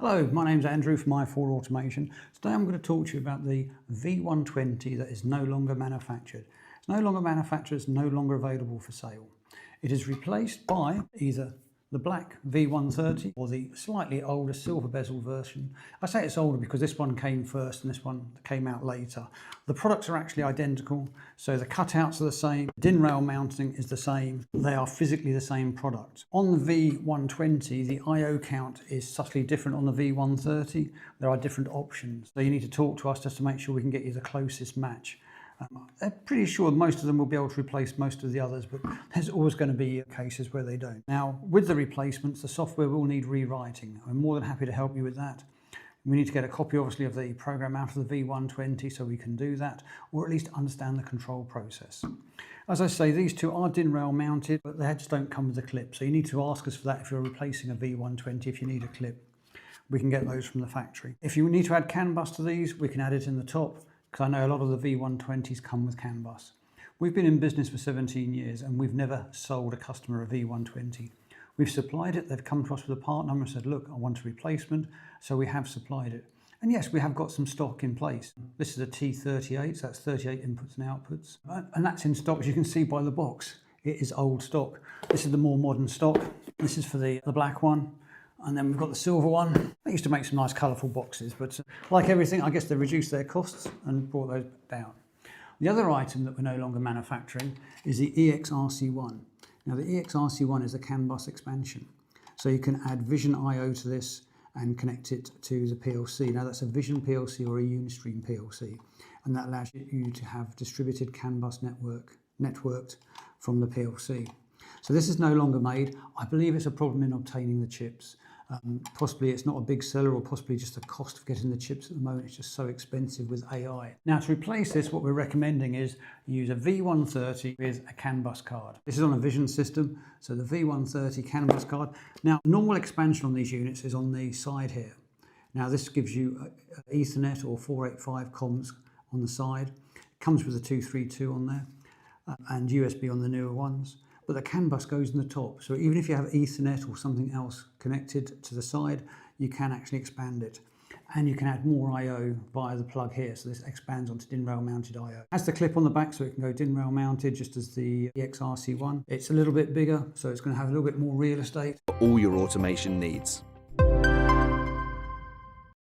Hello, my name's Andrew from i4 Automation. Today I'm going to talk to you about the V120 that is no longer manufactured. It's no longer manufactured, it's no longer available for sale. It is replaced by either the black V130 or the slightly older silver bezel version. I say it's older because this one came first and this one came out later. The products are actually identical, so the cutouts are the same, the DIN rail mounting is the same, they are physically the same product. On the V120, the I/O count is subtly different on the V130. There are different options, so you need to talk to us just to make sure we can get you the closest match. I'm pretty sure most of them will be able to replace most of the others, but there's always going to be cases where they don't. Now, with the replacements, the software will need rewriting. I'm more than happy to help you with that. We need to get a copy, obviously, of the program out of the V120 so we can do that, or at least understand the control process. As I say, these two are DIN rail mounted, but they just don't come with a clip. So you need to ask us for that if you're replacing a V120, if you need a clip. We can get those from the factory. If you need to add CAN bus to these, we can add it in the top, because I know a lot of the V120s come with CAN bus. We've been in business for 17 years and we've never sold a customer a V120. We've supplied it, they've come to us with a part number and said, look, I want a replacement, so we have supplied it. And yes, we have got some stock in place. This is a T38, so that's 38 inputs and outputs. And that's in stock, as you can see by the box. It is old stock. This is the more modern stock. This is for the black one. And then we've got the silver one. They used to make some nice colourful boxes, but like everything, I guess they reduced their costs and brought those down. The other item that we're no longer manufacturing is the EXRC1. Now the EXRC1 is a CAN bus expansion. So you can add Vision I/O to this and connect it to the PLC. Now that's a Vision PLC or a Unistream PLC, and that allows you to have distributed CAN bus networked from the PLC. So this is no longer made. I believe it's a problem in obtaining the chips. Possibly it's not a big seller, or possibly just the cost of getting the chips at the moment. It's just so expensive with AI. Now to replace this, what we're recommending is use a V130 with a CAN bus card. This is on a Vision system, so the V130 CAN bus card. Now normal expansion on these units is on the side here. Now this gives you Ethernet or 485 comms on the side. It comes with a 232 on there and USB on the newer ones. But the CAN bus goes in the top. So even if you have Ethernet or something else connected to the side, you can actually expand it. And you can add more I/O via the plug here. So this expands onto DIN rail mounted I/O. It has the clip on the back so it can go DIN rail mounted just as the EXRC1. It's a little bit bigger, so it's going to have a little bit more real estate. All your automation needs.